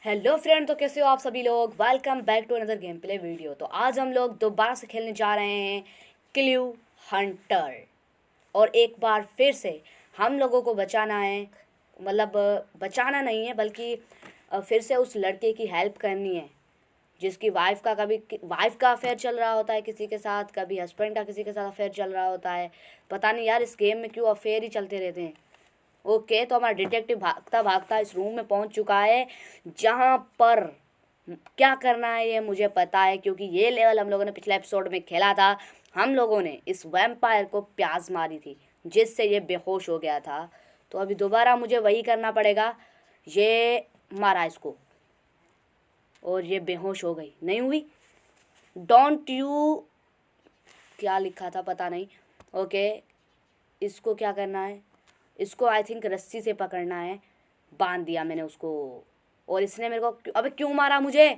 Hello friend, तो कैसे हो आप सभी लोग। Welcome back to another game play video. तो आज हम लोग दोबारा से खेलने जा रहे हैं क्लू हंटर। और एक बार फिर से हम लोगों को बचाना है, मतलब बचाना नहीं है बल्कि फिर से उस लड़के की हेल्प करनी है जिसकी वाइफ का कभी वाइफ का अफेयर चल रहा होता है किसी के साथ, कभी हस्बैंड का किसी के साथ अफेयर चल रहा होता है। पता नहीं यार, इस गेम में क्यों अफेयर ही चलते रहते हैं। ओके, तो हमारा डिटेक्टिव भागता भागता इस रूम में पहुंच चुका है जहां पर क्या करना है ये मुझे पता है, क्योंकि ये लेवल हम लोगों ने पिछले एपिसोड में खेला था। हम लोगों ने इस वैम्पायर को प्यास मारी थी जिससे ये बेहोश हो गया था। तो अभी दोबारा मुझे वही करना पड़ेगा। ये मारा इसको और ये बेहोश हो गई, नहीं हुई। डोंट यू क्या लिखा था पता नहीं। ओके, इसको क्या करना है, इसको आई थिंक रस्सी से पकड़ना है। बांध दिया मैंने उसको और इसने मेरे को अबे क्यों मारा मुझे।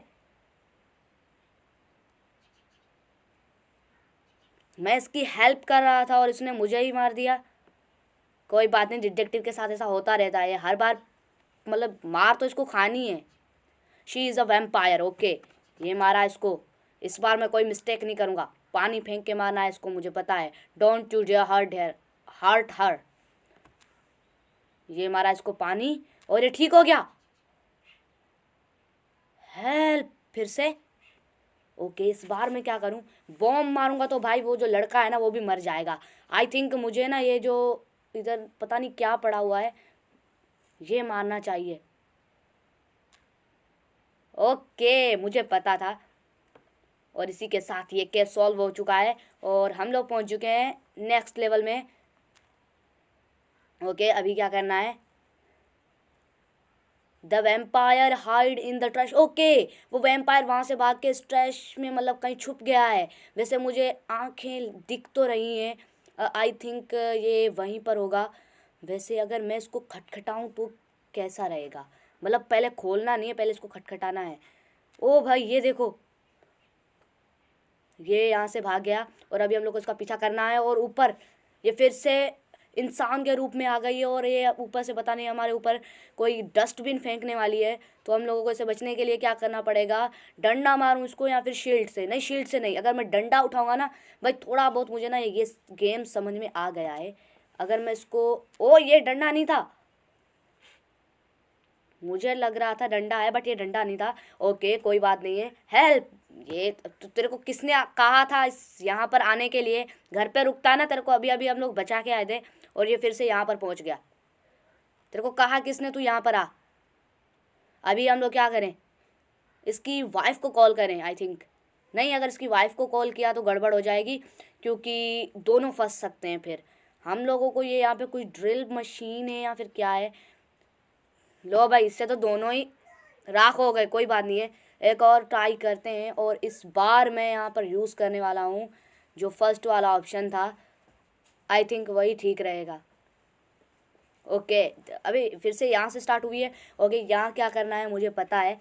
मैं इसकी हेल्प कर रहा था और इसने मुझे ही मार दिया। कोई बात नहीं, डिटेक्टिव के साथ ऐसा होता रहता है हर बार, मतलब मार तो इसको खानी है। She is a vampire. Okay, ये मारा इसको। इस बार मैं कोई मिस्टेक नहीं करूँगा। पानी फेंक के मारना है इसको, मुझे पता है। Don't you dare hurt her. ये मारा इसको पानी और ये ठीक हो गया। हेल्प फिर से। ओके, इस बार मैं क्या करूं, बॉम्ब मारूंगा तो भाई वो जो लड़का है ना वो भी मर जाएगा। आई थिंक मुझे ना ये जो इधर पता नहीं क्या पड़ा हुआ है ये मारना चाहिए। ओके, मुझे पता था। और इसी के साथ ये केस सॉल्व हो चुका है और हम लोग पहुंच चुके हैं नेक्स्ट लेवल में। ओके, अभी क्या करना है। The vampire hide in the trash. Okay, वो वेम्पायर वहाँ से भाग के इस ट्रैश में मतलब कहीं छुप गया है। वैसे मुझे आंखें दिख तो रही हैं, आई थिंक ये वहीं पर होगा। वैसे अगर मैं इसको खटखटाऊँ तो कैसा रहेगा, मतलब पहले खोलना नहीं है, पहले इसको खटखटाना है। ओ भाई ये देखो, ये यहाँ से भाग गया और अभी हम लोग को इसका पीछा करना है। और ऊपर ये फिर से इंसान के रूप में आ गई है और ये ऊपर से पता नहीं हमारे ऊपर कोई डस्टबिन फेंकने वाली है। तो हम लोगों को इसे बचने के लिए क्या करना पड़ेगा, डंडा मारूं इसको या फिर शील्ड से। नहीं, शील्ड से नहीं, अगर मैं डंडा उठाऊंगा ना भाई, थोड़ा बहुत मुझे ना ये गेम समझ में आ गया है। अगर मैं इसको, ओ ये डंडा नहीं था, मुझे लग रहा था डंडा है बट ये डंडा नहीं था। ओके कोई बात नहीं है। हेल्प, ये तो तेरे को किसने कहा था इस यहाँ पर आने के लिए। घर पे रुकता ना, तेरे को अभी अभी हम लोग बचा के आए थे और ये फिर से यहाँ पर पहुँच गया। तेरे को कहा किसने तू यहाँ पर आ। अभी हम लोग क्या करें, इसकी वाइफ को कॉल करें आई थिंक। नहीं, अगर इसकी वाइफ को कॉल किया तो गड़बड़ हो जाएगी क्योंकि दोनों फंस सकते हैं फिर। हम लोगों को ये यहाँ पे कोई ड्रिल मशीन है या फिर क्या है। लो भाई, इससे तो दोनों ही राख हो गए। कोई बात नहीं है, एक और ट्राई करते हैं और इस बार मैं यहाँ पर यूज़ करने वाला हूँ जो फर्स्ट वाला ऑप्शन था। आई थिंक वही ठीक रहेगा। ओके, अभी फिर से यहाँ से स्टार्ट हुई है। ओके, यहाँ क्या करना है मुझे पता है।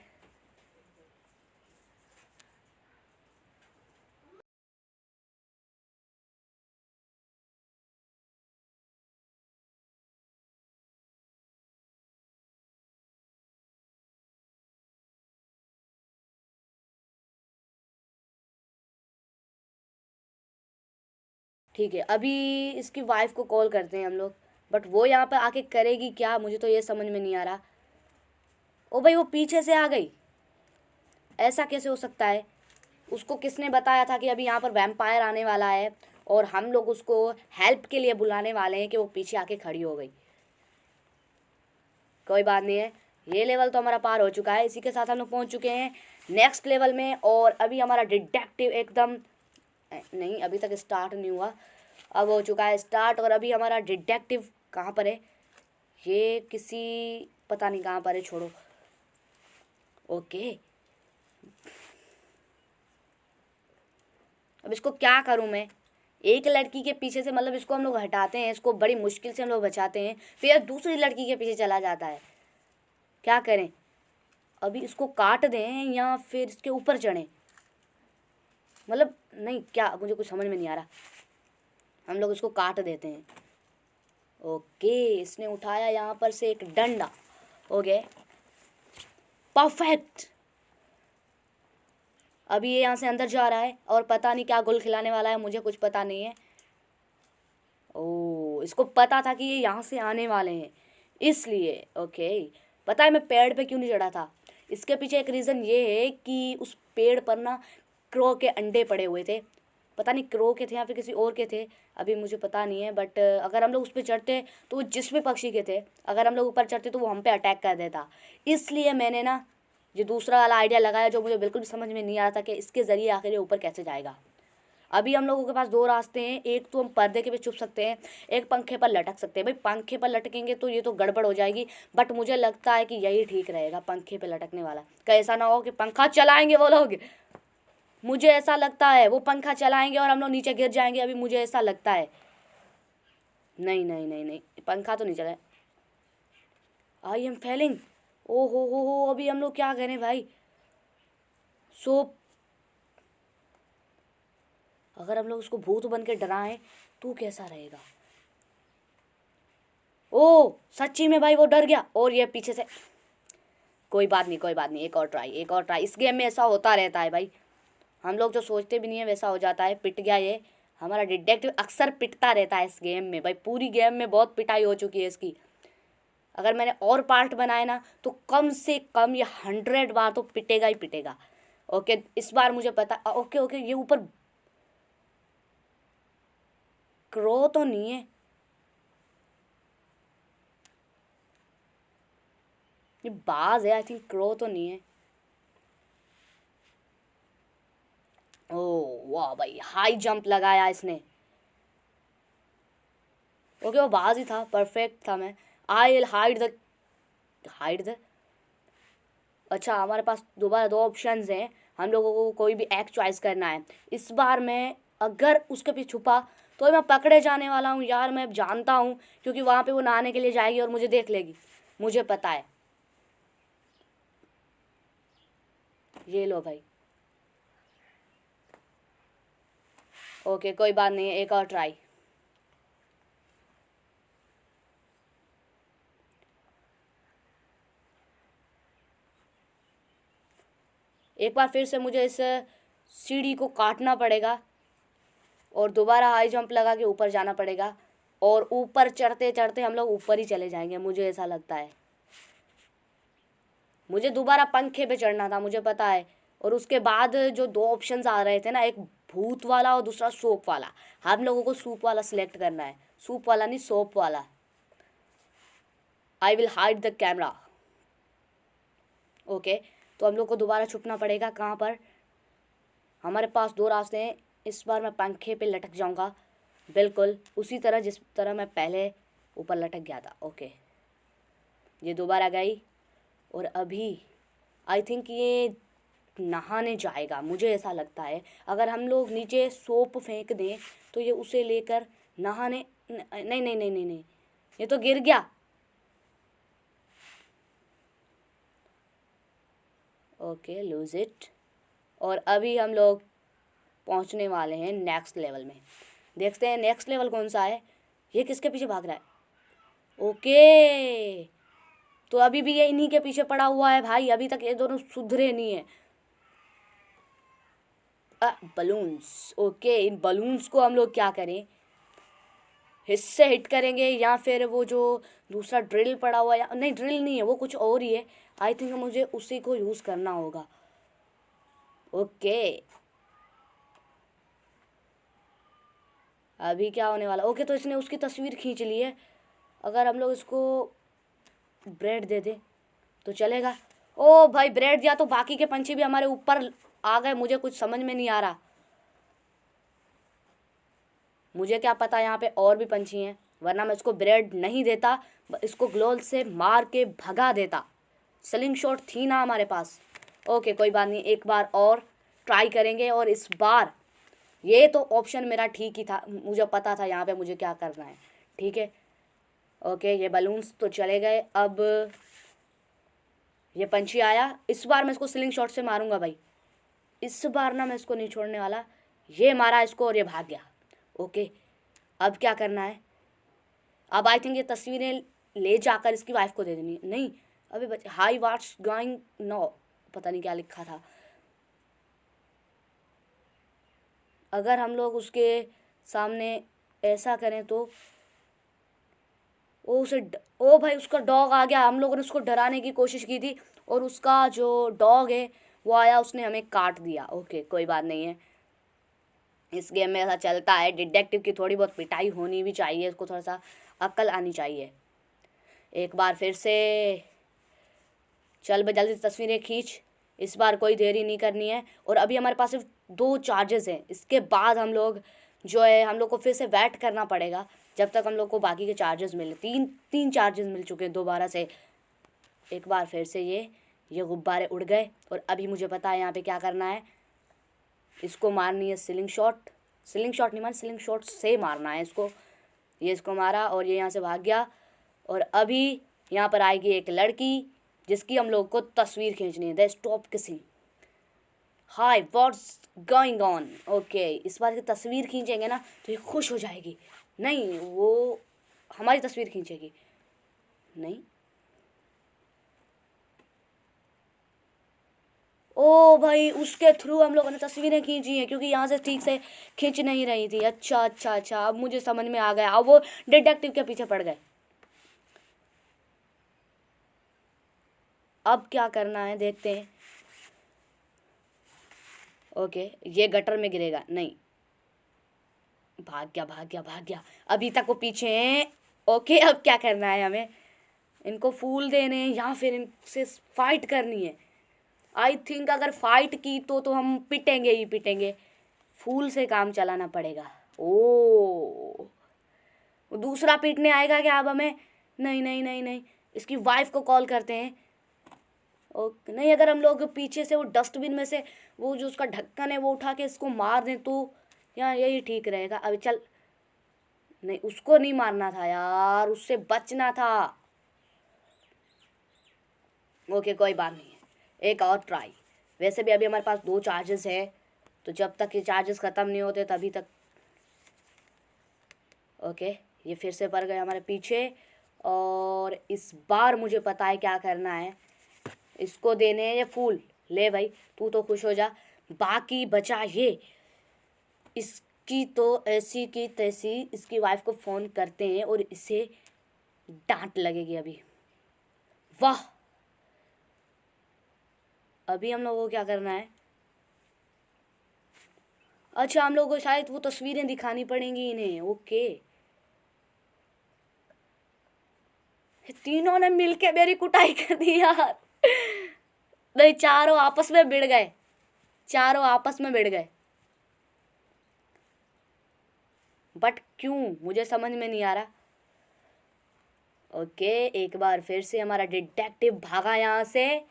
ठीक है, अभी इसकी वाइफ को कॉल करते हैं हम लोग, बट वो यहाँ पर आके करेगी क्या, मुझे तो ये समझ में नहीं आ रहा। ओ भाई, वो पीछे से आ गई, ऐसा कैसे हो सकता है। उसको किसने बताया था कि अभी यहाँ पर वैम्पायर आने वाला है और हम लोग उसको हेल्प के लिए बुलाने वाले हैं कि वो पीछे आके खड़ी हो गई। कोई बात नहीं है, ये लेवल तो हमारा पार हो चुका है। इसी के साथ हम लोग पहुँच चुके हैं नेक्स्ट लेवल में। और अभी हमारा डिटेक्टिव एकदम नहीं, अभी तक स्टार्ट नहीं हुआ, अब हो चुका है स्टार्ट। और अभी हमारा डिटेक्टिव कहाँ पर है, ये किसी पता नहीं कहाँ पर है, छोड़ो। ओके, अब इसको क्या करूं मैं। एक लड़की के पीछे से मतलब इसको हम लोग हटाते हैं, इसको बड़ी मुश्किल से हम लोग बचाते हैं, फिर दूसरी लड़की के पीछे चला जाता है। क्या करें, अभी इसको काट दें या फिर इसके ऊपर चढ़ें, मतलब नहीं, क्या मुझे कुछ समझ में नहीं आ रहा। हम लोग इसको काट देते हैं। ओके, इसने उठाया यहाँ पर से एक डंडा। Okay, perfect. अभी ये यहाँ से अंदर जा रहा है और पता नहीं क्या गुल खिलाने वाला है, मुझे कुछ पता नहीं है। ओ, इसको पता था कि ये यहाँ से आने वाले हैं, इसलिए। ओके, पता है मैं पेड़ पे क्यों नहीं चढ़ा था? इसके पीछे एक रीज़न ये है कि उस पेड़ पर ना क्रो के अंडे पड़े हुए थे। पता नहीं क्रो के थे या फिर किसी और के थे, अभी मुझे पता नहीं है। बट अगर हम लोग उस पर चढ़ते तो वो जिस भी पक्षी के थे, अगर हम लोग ऊपर चढ़ते तो वो हम पे अटैक कर देता। इसलिए मैंने ना ये दूसरा वाला आइडिया लगाया, जो मुझे बिल्कुल भी समझ में नहीं आ रहा था कि इसके ज़रिए आखिर ये ऊपर कैसे जाएगा। अभी हम लोगों के पास दो रास्ते हैं, एक तो हम पर्दे के पे छुप सकते हैं, एक पंखे पर लटक सकते हैं। भाई पंखे पर लटकेंगे तो ये तो गड़बड़ हो जाएगी, बट मुझे लगता है कि यही ठीक रहेगा, पंखे पे लटकने वाला। कहीं ऐसा ना हो कि पंखा चलाएंगे वो लोग, मुझे ऐसा लगता है वो पंखा चलाएंगे और हम लोग नीचे गिर जाएंगे। अभी मुझे ऐसा लगता है। नहीं नहीं नहीं नहीं, पंखा तो नहीं चला। I am Fehling. ओ हो, अभी हम लोग क्या करें भाई? सो अगर हम लोग उसको भूत बन के डराएं तो कैसा रहेगा? ओ सच्ची में भाई वो डर गया और ये पीछे से। कोई बात नहीं, कोई बात नहीं, एक और ट्राई, एक और ट्राई। इस गेम में ऐसा होता रहता है भाई, हम लोग जो सोचते भी नहीं है वैसा हो जाता है। पिट गया ये हमारा डिटेक्टिव, अक्सर पिटता रहता है इस गेम में भाई। पूरी गेम में बहुत पिटाई हो चुकी है इसकी। अगर मैंने और पार्ट बनाए ना तो कम से कम ये 100 बार तो पिटेगा ही पिटेगा। ओके, इस बार मुझे पता। ओके ओके, ये ऊपर क्रो तो नहीं है, ये बाज है आई थिंक, क्रो तो नहीं है। ओ वाह भाई, हाई जंप लगाया इसने। ओके, वो बाज ही था, परफेक्ट था मैं। I will hide the. अच्छा, हमारे पास दोबारा दो ऑप्शंस हैं, हम लोगों को कोई भी एक चॉइस करना है। इस बार मैं अगर उसके पीछे छुपा तो मैं पकड़े जाने वाला हूँ यार, मैं जानता हूँ, क्योंकि वहाँ पे वो नहाने के लिए जाएगी और मुझे देख लेगी, मुझे पता है। ये लो भाई। ओके कोई बात नहीं है, एक और ट्राई। एक बार फिर से मुझे इस सीढ़ी को काटना पड़ेगा और दोबारा हाई जंप लगा के ऊपर जाना पड़ेगा, और ऊपर चढ़ते चढ़ते हम लोग ऊपर ही चले जाएंगे, मुझे ऐसा लगता है। मुझे दोबारा पंखे पे चढ़ना था, मुझे पता है। और उसके बाद जो दो ऑप्शंस आ रहे थे ना, एक भूत वाला और दूसरा सोप वाला, हम लोगों को सूप वाला सिलेक्ट करना है। सूप वाला नहीं, सोप वाला। I will hide the camera. Okay, तो हम लोग को दोबारा छुपना पड़ेगा। कहाँ पर? हमारे पास दो रास्ते हैं। इस बार मैं पंखे पे लटक जाऊंगा, बिल्कुल उसी तरह जिस तरह मैं पहले ऊपर लटक गया था। ओके, ये दोबारा गई और अभी आई थिंक ये नहाने जाएगा, मुझे ऐसा लगता है। अगर हम लोग नीचे सोप फेंक दें तो ये उसे लेकर नहाने। नहीं नहीं नहीं नहीं नहीं, ये तो गिर गया। Okay, lose it. और अभी हम लोग पहुंचने वाले हैं नेक्स्ट लेवल में। देखते हैं नेक्स्ट लेवल कौन सा है। ये किसके पीछे भाग रहा है? ओके, तो अभी भी ये इन्हीं के पीछे पड़ा हुआ है भाई, अभी तक ये दोनों सुधरे नहीं है। बलून्स। ओके, इन बलून्स को हम लोग क्या करें? हिस्से हिट करेंगे या फिर वो जो दूसरा ड्रिल पड़ा हुआ है, या नहीं ड्रिल नहीं है, वो कुछ और ही है। आई थिंक मुझे उसी को यूज़ करना होगा। ओके, अभी क्या होने वाला? ओके, तो इसने उसकी तस्वीर खींच ली है। अगर हम लोग इसको ब्रेड दे दें तो चलेगा। ओ भाई, ब्रेड दिया तो बाकी के पंछी भी हमारे ऊपर आ गए, मुझे कुछ समझ में नहीं आ रहा। मुझे क्या पता यहाँ पे और भी पंछी हैं, वरना मैं इसको ब्रेड नहीं देता, इसको ग्लोल से मार के भगा देता। स्लिंग शॉट थी ना हमारे पास। ओके कोई बात नहीं, एक बार और ट्राई करेंगे, और इस बार ये तो ऑप्शन मेरा ठीक ही था, मुझे पता था यहाँ पे मुझे क्या करना है। ठीक है, ओके, ये बलून्स तो चले गए। अब ये पंछी आया, इस बार मैं इसको स्लिंग शॉट से मारूंगा भाई, इस बार ना मैं इसको नहीं छोड़ने वाला। ये मारा इसको और ये भाग गया। ओके, अब क्या करना है? अब आई थिंक ये तस्वीरें ले जाकर इसकी वाइफ को दे देनी है। नहीं, अबे बच्चे हाई व्हाट्स गोइंग नो, पता नहीं क्या लिखा था। अगर हम लोग उसके सामने ऐसा करें तो ओ भाई उसका डॉग आ गया। हम लोगों ने उसको डराने की कोशिश की थी और उसका जो डॉग है वो आया, उसने हमें काट दिया। ओके कोई बात नहीं है, इस गेम में ऐसा चलता है। डिटेक्टिव की थोड़ी बहुत पिटाई होनी भी चाहिए, उसको थोड़ा सा अक्ल आनी चाहिए। एक बार फिर से चल बे, जल्दी से तस्वीरें खींच, इस बार कोई देरी नहीं करनी है। और अभी हमारे पास सिर्फ 2 चार्जेस हैं, इसके बाद हम लोग जो है हम लोग को फिर से वेट करना पड़ेगा जब तक हम लोग को बाकी के चार्जेस मिले। तीन चार्जेस मिल चुके हैं दोबारा से। एक बार फिर से ये गुब्बारे उड़ गए और अभी मुझे पता है यहाँ पे क्या करना है। इसको मारनी है स्लिंग शॉट नहीं मार, स्लिंग शॉट से मारना है इसको। ये इसको मारा और ये यहाँ से भाग गया। और अभी यहाँ पर आएगी एक लड़की जिसकी हम लोग को तस्वीर खींचनी है। The stop kissing, hi what's going on. Okay इस बार की तस्वीर खींचेंगे ना तो ये खुश हो जाएगी। नहीं वो हमारी तस्वीर खींचेगी, नहीं। ओ भाई उसके थ्रू हम लोगों ने तस्वीरें खींची हैं क्योंकि यहाँ से ठीक से खींच नहीं रही थी। अच्छा अब मुझे समझ में आ गया। अब वो डिटेक्टिव के पीछे पड़ गए। अब क्या करना है देखते हैं। ओके ये गटर में गिरेगा, नहीं, भाग गया। अभी तक वो पीछे हैं। ओके अब क्या करना है, हमें इनको फूल देने हैं या फिर इनसे फाइट करनी है। आई थिंक अगर फाइट की तो हम पिटेंगे। फूल से काम चलाना पड़ेगा। ओ दूसरा पीटने आएगा क्या अब हमें? नहीं, इसकी वाइफ को कॉल करते हैं। ओके नहीं, अगर हम लोग पीछे से वो डस्टबिन में से वो जो उसका ढक्कन है वो उठा के इसको मार दें तो यार यही ठीक रहेगा। अभी चल, नहीं उसको नहीं मारना था यार, उससे बचना था। ओके कोई बात नहीं है, एक और ट्राई। वैसे भी अभी हमारे पास 2 चार्जेस है तो जब तक ये चार्जेस ख़त्म नहीं होते तभी तक। ओके ये फिर से पड़ गए हमारे पीछे और इस बार मुझे पता है क्या करना है। इसको देने हैं ये फूल। ले भाई तू तो खुश हो जा, बाकी बचा ये। इसकी तो ऐसी की तैसी इसकी वाइफ को फ़ोन करते हैं और इसे डांट लगेगी अभी। वाह अभी हम लोगों को क्या करना है? अच्छा हम लोगों को शायद वो तस्वीरें दिखानी पड़ेंगी इन्हें। ओके तीनों ने मिलके मेरी कुटाई कर दी यार। नहीं चारों आपस में भिड़ गए। बट क्यों मुझे समझ में नहीं आ रहा। ओके एक बार फिर से हमारा डिटेक्टिव भागा यहाँ से।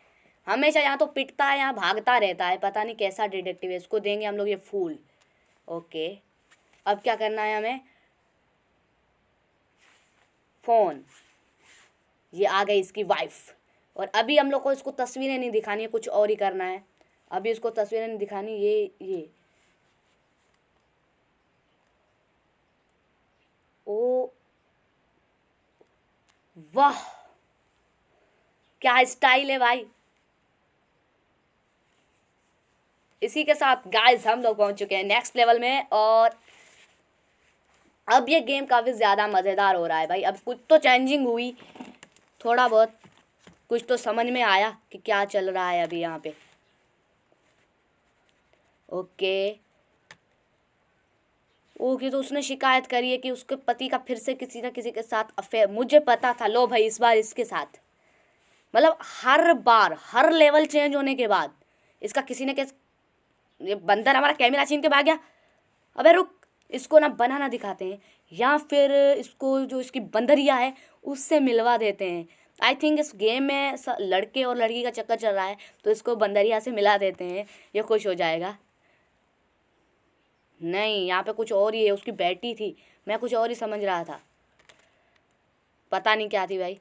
हमेशा यहाँ तो पिटता है, यहाँ भागता रहता है, पता नहीं कैसा डिटेक्टिव है। इसको देंगे हम लोग ये फूल। ओके अब क्या करना है हमें? फ़ोन, ये आ गई इसकी वाइफ। और अभी हम लोग को इसको तस्वीरें नहीं दिखानी है, कुछ और ही करना है। अभी इसको तस्वीरें नहीं दिखानी, ये ओ वाह क्या स्टाइल है भाई। इसी के साथ गाइस हम लोग पहुंच चुके हैं नेक्स्ट लेवल में और अब ये गेम काफ़ी ज़्यादा मज़ेदार हो रहा है भाई। अब कुछ तो चेंजिंग हुई, थोड़ा बहुत कुछ तो समझ में आया कि क्या चल रहा है अभी यहाँ पे। ओके तो उसने शिकायत करी है कि उसके पति का फिर से किसी ना किसी के साथ अफेयर। मुझे पता था, लो भाई इस बार इसके साथ। मतलब हर बार हर लेवल चेंज होने के बाद इसका किसी ने ये बंदर हमारा कैमरा छीन के भाग गया। अबे रुक, इसको ना बनाना दिखाते हैं या फिर इसको जो इसकी बंदरिया है उससे मिलवा देते हैं। आई थिंक इस गेम में लड़के और लड़की का चक्कर चल रहा है तो इसको बंदरिया से मिला देते हैं, ये खुश हो जाएगा। नहीं यहाँ पे कुछ और ही है, उसकी बेटी थी, मैं कुछ और ही समझ रहा था, पता नहीं क्या थी भाई।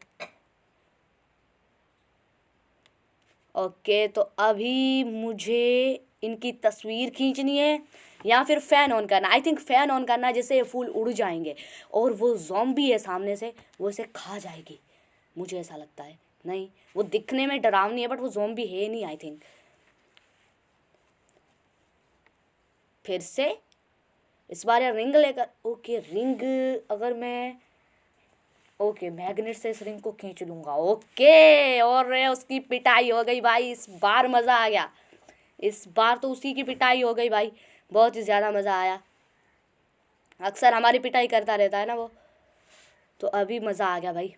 ओके तो अभी मुझे इनकी तस्वीर खींचनी है या फिर फ़ैन ऑन करना। आई थिंक फ़ैन ऑन करना है जिससे ये फूल उड़ जाएंगे और वो ज़ॉम्बी है सामने से, वो इसे खा जाएगी, मुझे ऐसा लगता है। नहीं, वो दिखने में डरावनी है बट वो ज़ॉम्बी है नहीं आई थिंक। फिर से इस बार यार रिंग लेकर, ओके रिंग, अगर मैं ओके मैग्नेट से इस रिंग को खींच लूँगा। ओके, और उसकी पिटाई हो गई भाई, इस बार मज़ा आ गया। इस बार तो उसी की पिटाई हो गई भाई, बहुत ही ज़्यादा मज़ा आया। अक्सर हमारी पिटाई करता रहता है ना वो, तो अभी मज़ा आ गया भाई।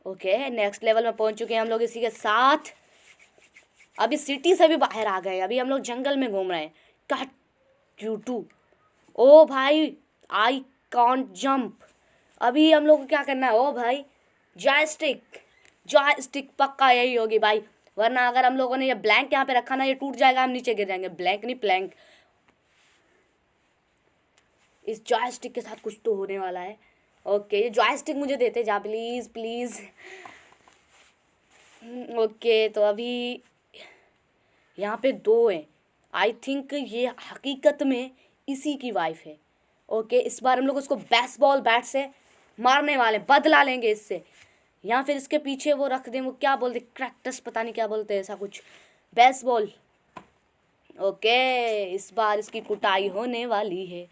ओके नेक्स्ट लेवल में पहुंच चुके हैं हम लोग इसी के साथ। अभी सिटी से भी बाहर आ गए, अभी हम लोग जंगल में घूम रहे हैं। कट Q2, ओ भाई आई कांट जंप। अभी हम लोग को क्या करना है, ओ भाई जॉयस्टिक, जॉयस्टिक पक्का यही होगी भाई, वरना अगर हम लोगों ने ये ब्लैंक यहाँ पे रखा ना, ये टूट जाएगा, हम नीचे गिर जाएंगे। ब्लैंक नहीं प्लैंक। इस जॉयस्टिक के साथ कुछ तो होने वाला है। ओके ये जॉयस्टिक मुझे देते जा प्लीज़ प्लीज़। ओके तो अभी यहाँ पे 2 हैं, आई थिंक ये हकीकत में इसी की वाइफ है। ओके इस बार हम लोग उसको बेसबॉल बैट से मारने वाले, बदला लेंगे इससे। या फिर इसके पीछे वो रख दें, वो क्या बोलते, क्रैक्टस पता नहीं क्या बोलते हैं, ऐसा कुछ, बेसबॉल। ओके इस बार इसकी कुटाई होने वाली है।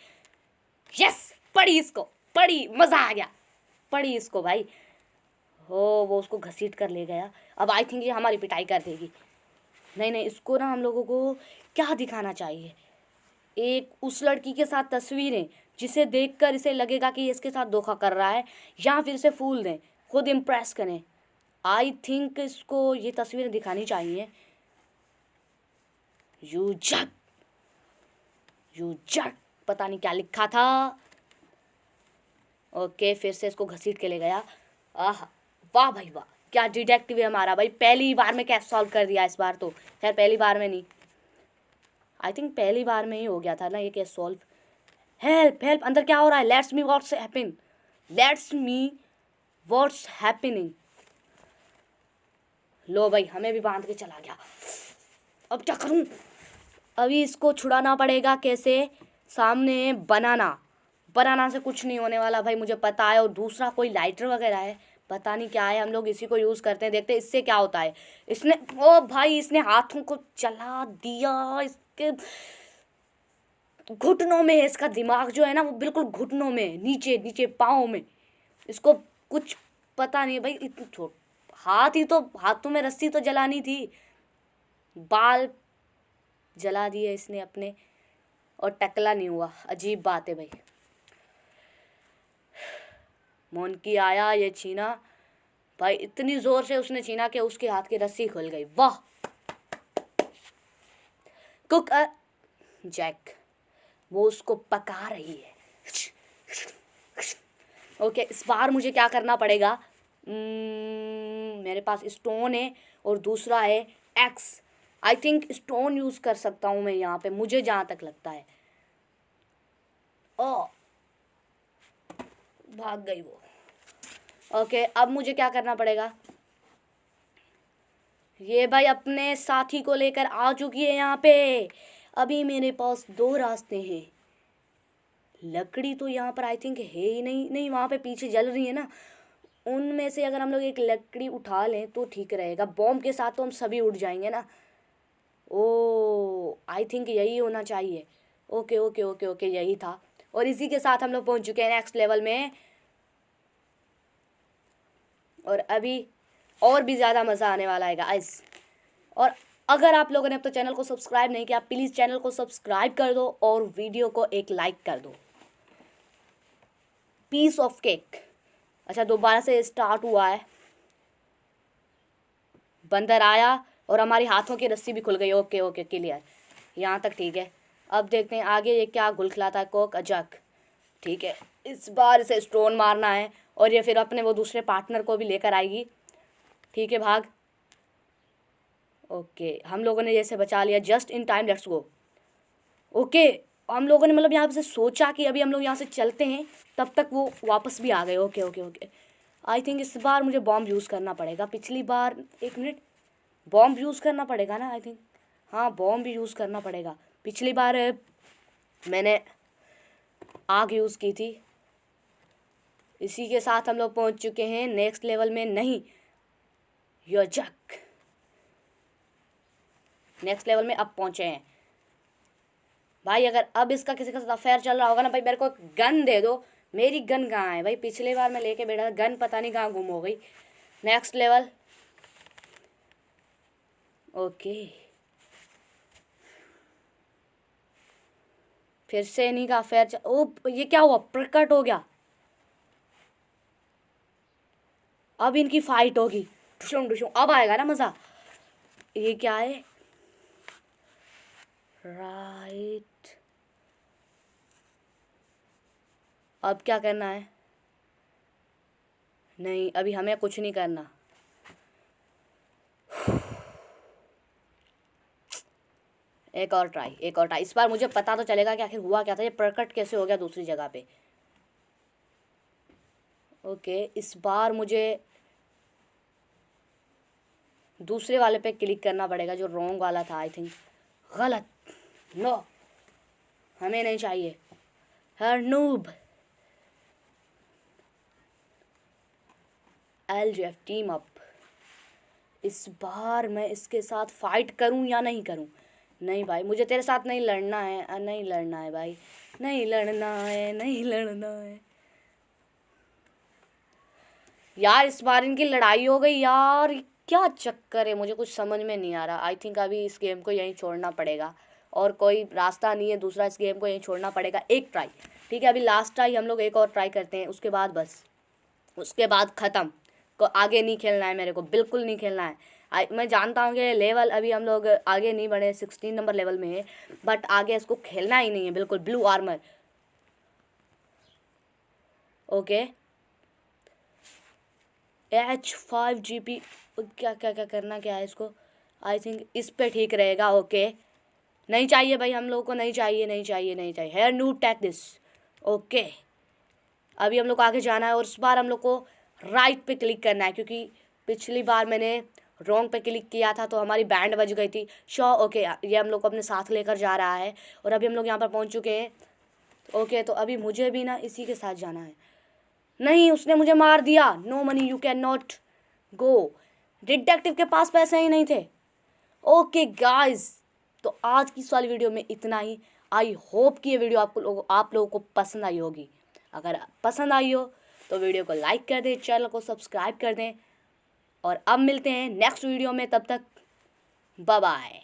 यस पड़ी इसको, पड़ी, मज़ा आ गया, पड़ी इसको भाई। हो वो उसको घसीट कर ले गया। अब आई थिंक ये हमारी पिटाई कर देगी। नहीं नहीं, इसको ना हम लोगों को क्या दिखाना चाहिए, एक उस लड़की के साथ तस्वीरें जिसे देखकर इसे लगेगा कि ये इसके साथ धोखा कर रहा है, या फिर इसे फूल दें, खुद इम्प्रेस करें। आई थिंक इसको ये तस्वीरें दिखानी चाहिए। यू जट, यू जट, पता नहीं क्या लिखा था। ओके फिर से इसको घसीट के ले गया। आह वाह भाई वाह, क्या डिटेक्टिव है हमारा भाई, पहली बार में कैसे सॉल्व कर दिया इस बार तो। खैर पहली बार में नहीं, आई थिंक पहली बार में ही हो गया था ना ये केस सॉल्व। हेल्प हेल्प, अंदर क्या हो रहा है, let's me what's happen, let's me what's happening. लो भाई हमें भी बांध के चला गया, अब क्या करूं। अभी इसको छुड़ाना पड़ेगा कैसे, सामने बनाना, बनाना से कुछ नहीं होने वाला भाई मुझे पता है। और दूसरा कोई लाइटर वगैरह है, पता नहीं क्या है, हम लोग इसी को यूज़ करते हैं, देखते हैं इससे क्या होता है। इसने, ओ भाई इसने हाथों को चला दिया, इसके घुटनों में है, इसका दिमाग जो है ना वो बिल्कुल घुटनों में, नीचे नीचे पाँव में। इसको कुछ पता नहीं भाई, इतनी छोट हाथ ही तो, हाथों में रस्सी तो जलानी थी, बाल जला दिए इसने अपने, और टकला नहीं हुआ, अजीब बात है भाई। मोनकी आया, ये छीना भाई, इतनी जोर से उसने छीना कि उसके हाथ की रस्सी खुल गई। वाह, कुक अ जैक, वो उसको पका रही है। ओके इस बार मुझे क्या करना पड़ेगा, मेरे पास स्टोन है और दूसरा है x. I think stone use कर सकता हूँ मैं यहाँ पे, मुझे जहाँ तक लगता है। ओ भाग गई वो। ओके अब मुझे क्या करना पड़ेगा, ये भाई अपने साथी को लेकर आ चुकी है यहाँ पे। अभी मेरे पास 2 रास्ते हैं, लकड़ी तो यहाँ पर आई थिंक है ही नहीं, नहीं वहाँ पे पीछे जल रही है ना, उनमें से अगर हम लोग एक लकड़ी उठा लें तो ठीक रहेगा। बॉम्ब के साथ तो हम सभी उड़ जाएंगे ना। ओ आई थिंक यही होना चाहिए। ओके ओके ओके ओके यही था, और इसी के साथ हम लोग पहुँच चुके हैं नेक्स्ट लेवल में। और अभी और भी ज़्यादा मज़ा आने वाला है गाइस। और अगर आप लोगों ने अब तो चैनल को सब्सक्राइब नहीं किया, प्लीज़ चैनल को सब्सक्राइब कर दो और वीडियो को एक लाइक कर दो। पीस ऑफ केक, अच्छा दोबारा से स्टार्ट हुआ है। बंदर आया और हमारी हाथों की रस्सी भी खुल गई। ओके ओके क्लियर, यहाँ तक ठीक है। अब देखते हैं आगे ये क्या गुल खिलाता है, कोक अजक, ठीक है। इस बार इसे स्टोन मारना है और ये फिर अपने वो दूसरे पार्टनर को भी लेकर आएगी, ठीक है। भाग, ओके हम लोगों ने जैसे बचा लिया, just in time, let's go. Okay हम लोगों ने मतलब यहाँ से सोचा कि अभी हम लोग यहाँ से चलते हैं, तब तक वो वापस भी आ गए। Okay okay okay I think इस बार मुझे बॉम्ब यूज़ करना पड़ेगा। पिछली बार, एक मिनट, बॉम्ब यूज़ करना पड़ेगा ना आई थिंक, हाँ बॉम्ब भी यूज़ करना पड़ेगा। पिछली बार मैंने आग यूज़ की थी। इसी के साथ हम लोग पहुंच चुके हैं नेक्स्ट लेवल में। नहीं योजक नेक्स्ट लेवल में अब पहुंचे हैं भाई। अगर अब इसका किसी के साथ अफेयर चल रहा होगा ना भाई, मेरे को गन दे दो। मेरी गन कहाँ है भाई? पिछली बार मैं लेके बैठा था, गन पता नहीं कहाँ गुम हो गई। Next level. ओके फिर से इन्हीं का अफेयर ओ ये क्या हुआ? प्रकट हो गया। अब इनकी फाइट होगी, डुशुम डुशुम। अब आएगा ना मज़ा। ये क्या है? राइट अब क्या करना है? नहीं अभी हमें कुछ नहीं करना। एक और ट्राई, एक और ट्राई। इस बार मुझे पता तो चलेगा कि आखिर हुआ क्या था, ये प्रकट कैसे हो गया दूसरी जगह पे। ओके इस बार मुझे दूसरे वाले पे क्लिक करना पड़ेगा जो रॉन्ग वाला था। आई थिंक गलत। नो हमें नहीं चाहिए। हर नूब LGF टीम अप। इस बार मैं इसके साथ फाइट करूं या नहीं करूं? नहीं भाई मुझे तेरे साथ नहीं लड़ना है, नहीं लड़ना है भाई, नहीं लड़ना है, नहीं लड़ना है यार। इस बार इनकी लड़ाई हो गई यार, क्या चक्कर है? मुझे कुछ समझ में नहीं आ रहा। आई थिंक अभी इस गेम को यहीं छोड़ना पड़ेगा और कोई रास्ता नहीं है दूसरा। इस गेम को यहीं छोड़ना पड़ेगा। एक ट्राई ठीक है, अभी लास्ट ट्राई हम लोग एक और ट्राई करते हैं, उसके बाद बस, उसके बाद ख़त्म। को आगे नहीं खेलना है मेरे को, बिल्कुल नहीं खेलना है। मैं जानता हूँ कि लेवल अभी हम लोग आगे नहीं बढ़े, 16 नंबर लेवल में है, बट आगे इसको खेलना ही नहीं है बिल्कुल। Blue armour okay. H5GP क्या क्या क्या करना क्या है इसको? आई थिंक इस पे ठीक रहेगा। ओके नहीं चाहिए भाई, हम लोग को नहीं चाहिए, नहीं चाहिए, नहीं चाहिए। Here new take this. Okay अभी हम लोग को आगे जाना है और इस बार हम लोग को राइट पे क्लिक करना है, क्योंकि पिछली बार मैंने रॉन्ग पे क्लिक किया था तो हमारी बैंड बज गई थी। ओके ये हम लोग को अपने साथ लेकर जा रहा है और अभी हम लोग यहाँ पर पहुँच चुके हैं। ओके तो अभी मुझे भी ना इसी के साथ जाना है। नहीं उसने मुझे मार दिया। No money you can not go. Detective के पास पैसे ही नहीं थे। ओके गाइस तो आज की इस वाली वीडियो में इतना ही। आई होप कि ये वीडियो आप लोगों को पसंद आई होगी। अगर पसंद आई हो तो वीडियो को लाइक कर दें, चैनल को सब्सक्राइब कर दें और अब मिलते हैं नेक्स्ट वीडियो में। तब तक बाय बाय।